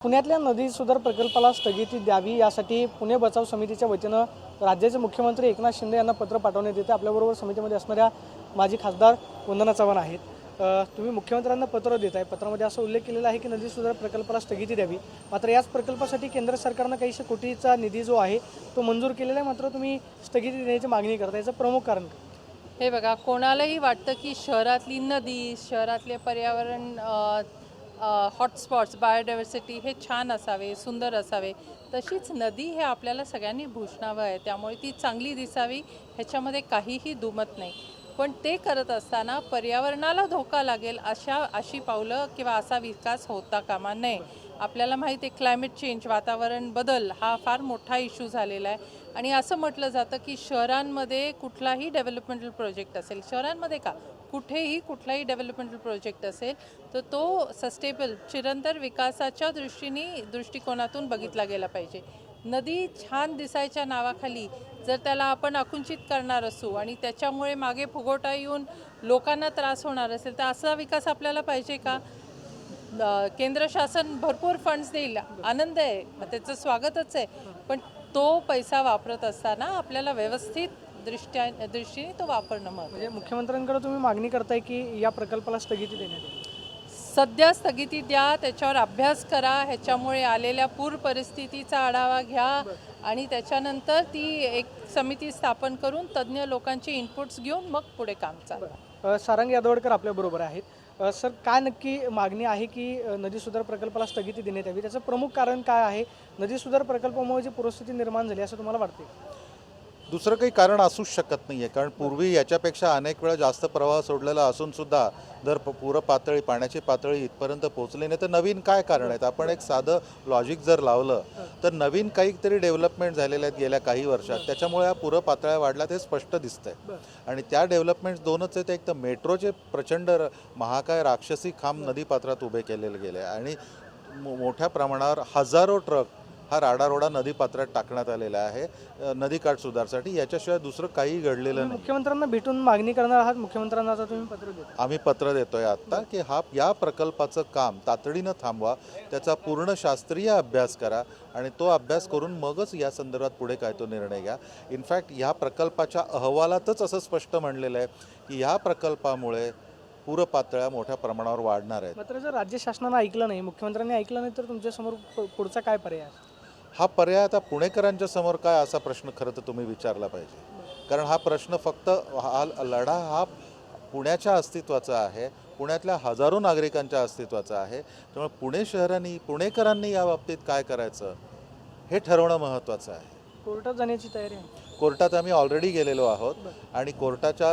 पुण्यातल्या नदी सुधार प्रकल्पाला स्थगिती द्यावी यासाठी पुणे बचाव समितीच्या वतीनं राज्याचे मुख्यमंत्री एकनाथ शिंदे यांना पत्र पाठवण्यात येते। आपल्याबरोबर समितीमध्ये असणाऱ्या माजी खासदार वंदना चव्हाण आहेत। तुम्ही मुख्यमंत्र्यांना पत्र देत आहे। पत्रामध्ये असं उल्लेख केलेला आहे की नदी सुधार प्रकल्पाला स्थगिती द्यावी, मात्र याच प्रकल्पासाठी केंद्र सरकारनं काही कोटीचा निधी जो आहे तो मंजूर केलेला आहे, मात्र तुम्ही स्थगिती देण्याची मागणी करता, याचं प्रमुख कारण काय? हे बघा, कोणालाही वाटतं की शहरातली नदी, शहरातले पर्यावरण हॉटस्पॉट्स, बायोडायव्हर्सिटी हे छान असावे, सुंदर असावे। तशीच नदी हे आपल्याला सगळ्यांनी भूषणावं आहे, त्यामुळे ती चांगली दिसावी ह्याच्यामध्ये काहीही दुमत नाही। पण ते करत असताना पर्यावरणाला धोका लागेल अशी पावलं किंवा असा विकास होता कामा नये। आपल्याला माहिती आहे क्लायमेट चेंज, वातावरण बदल हा फार मोठा इश्यू झालेला आहे आणि असं म्हटलं जातं की शहरांमध्ये कुठलाही डेव्हलपमेंटल प्रोजेक्ट असेल, शहरांमध्ये का कुठेही कुठलाही डेव्हलपमेंटल प्रोजेक्ट असेल तर तो सस्टेनेबल चिरंतर विकासाच्या दृष्टिकोनातून बघितला गेला पाहिजे। नदी छान दिसायच्या नावाखाली जर त्याला आपण आकुंचित करणार असू आणि त्याच्यामुळे मागे फुगोटा येऊन लोकांना त्रास होणार असेल तर असा विकास आपल्याला पाहिजे का? केंद्र शासन भरपूर फंड्स देईल, आनंद आहे, त्याचं स्वागतच आहे, पण तो पैसा वापरत असताना आपल्याला व्यवस्थित दृष्टीने तो वापरणं महत्त्वाचं। म्हणजे मुख्यमंत्र्यांकडे तुम्ही मागणी करताय की या प्रकल्पाला स्थगिती देण्यात यावी? सध्या स्थगिती द्या, त्याच्यावर अभ्यास करा, ह्याच्यामुळे आलेल्या पूर परिस्थितीचा आढावा घ्या आणि त्याच्यानंतर ती एक समिती स्थापन करून तज्ज्ञ लोकांचे इनपुट्स घेऊन मग पुढे काम चालवा। सारंग यादवडकर आपल्याबरोबर आहेत। सर, काय नक्की मागणी आहे की नदी सुधार प्रकल्पाला स्थगिती देण्यात यावी? त्याचं प्रमुख कारण काय आहे? नदी सुधार प्रकल्पामुळे जी पूरस्थिती निर्माण झाली असं तुम्हाला वाटते? दुसरं काही कारण असूच शकत नाही आहे, कारण पूर्वी याच्यापेक्षा अनेक वेळा जास्त प्रवाह सोडलेला असूनसुद्धा जर पातळी, पाण्याची पातळी इथपर्यंत पोहोचली नाही तर नवीन काय कारण आहेत? आपण एक साधं लॉजिक जर लावलं तर नवीन काहीतरी डेव्हलपमेंट झालेल्या आहेत गेल्या काही वर्षात, त्याच्यामुळे या पातळ्या वाढल्या ते स्पष्ट दिसतंय। आणि त्या डेव्हलपमेंट्स दोनच आहेत, एक तर मेट्रोचे प्रचंड महाकाय राक्षसी खांब नदीपात्रात उभे केलेले गेले आणि मोठ्या प्रमाणावर हजारो ट्रक हा राडारोडा नदीपात्रात टाकण्यात आलेला आहे नदीकाठ सुधारसाठी। याच्याशिवाय दुसरं काही घडलेलं नाही। मुख्यमंत्र्यांना भेटून मागणी करणार आहात? मुख्यमंत्र्यांना आता तुम्ही पत्र देता? आम्ही पत्र देतोय आत्ता की या प्रकल्पाचं काम तातडीनं थांबवा, त्याचा पूर्ण शास्त्रीय अभ्यास करा आणि तो अभ्यास करून मगच या संदर्भात पुढे काय तो निर्णय घ्या। इनफॅक्ट ह्या प्रकल्पाच्या अहवालातच असं स्पष्ट म्हणलेलं आहे की ह्या प्रकल्पामुळे पूरपातळ्या मोठ्या प्रमाणावर वाढणार आहेत। मात्र जर राज्य शासनानं ऐकलं नाही, मुख्यमंत्र्यांनी ऐकलं नाही, तर तुमच्यासमोर पुढचा काय पर्याय आहे? हा पर्याय आता पुणेकरांच्या समोर काय असा प्रश्न खरं तर तुम्ही विचारला पाहिजे, कारण हा प्रश्न फक्त हा लढा हा पुण्याच्या अस्तित्वाचा आहे, पुण्यातल्या हजारो नागरिकांच्या अस्तित्वाचा आहे। त्यामुळे पुणेकरांनी या बाबतीत काय करायचं हे ठरवणं महत्त्वाचं आहे। कोर्टात जाण्याची तयारी आहे? कोर्टात आम्ही ऑलरेडी गेलेलो आहोत आणि कोर्टाच्या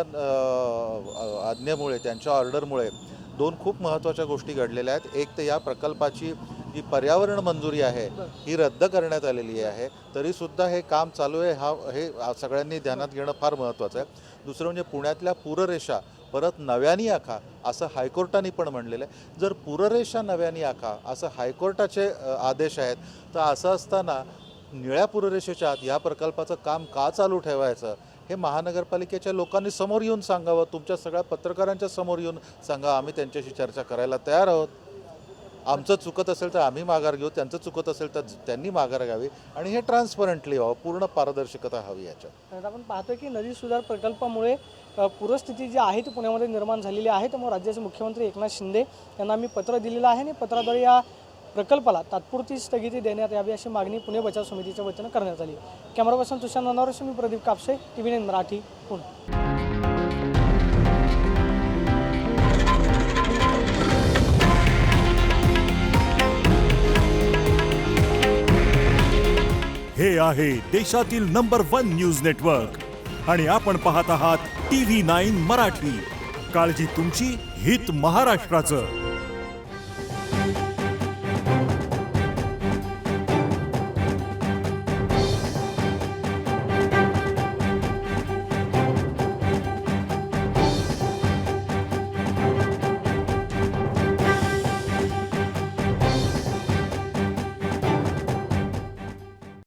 आज्ञेमुळे, त्यांच्या ऑर्डरमुळे दोन खूप महत्त्वाच्या गोष्टी घडलेल्या आहेत। एक तर या प्रकल्पाची जी पर्यावरण मंजुरी आहे ही रद्द करण्यात आलेली आहे, तरीसुद्धा हे काम चालू आहे, हे सगळ्यांनी ध्यानात घेणं फार महत्त्वाचं आहे। दुसरं म्हणजे पुण्यातल्या पूररेषा परत नव्याने आखा असं हायकोर्टाने पण म्हणलेलं आहे। जर पूररेषा नव्याने आखा असं हायकोर्टाचे आदेश आहेत, तर असं असताना निळ्या पूररेषेच्या आत या प्रकल्पाचं काम का चालू ठेवायचं हे महानगरपालिकेच्या लोकांनी समोर येऊन सांगावं, तुमच्या सगळ्या पत्रकारांच्या समोर येऊन सांगा। आम्ही त्यांच्याशी चर्चा करायला तयार आहोत। आमचं चुकत असेल तर आम्ही माघार घेऊ, त्यांचं चुकत असेल तर त्यांनी माघार घ्यावी आणि हे ट्रान्सपरंटली व्हावं, पूर्ण पारदर्शकता हवी याच्यात। आपण पाहतोय की नदी सुधार प्रकल्पामुळे पूरस्थिती जी आहे ती पुण्यामध्ये निर्माण झालेली आहे। त्यामुळे राज्याचे मुख्यमंत्री एकनाथ शिंदे यांना आम्ही पत्र दिलेलं आहे आणि पत्राद्वारे या प्रकल्पाला तात्पुरती स्थगिती देण्यात यावी अशी मागणी पुणे बचाव समितीच्या वतीनं करण्यात आली। कॅमेरा पर्सन तुषार नानावरशी मी प्रदीप कापसे, TV9 मराठी, पुणे। हे आहे देशातील नंबर 1 न्यूज नेटवर्क आणि आपण पाहत आहात TV9 मराठी। काळजी तुमची, हित महाराष्ट्राचं।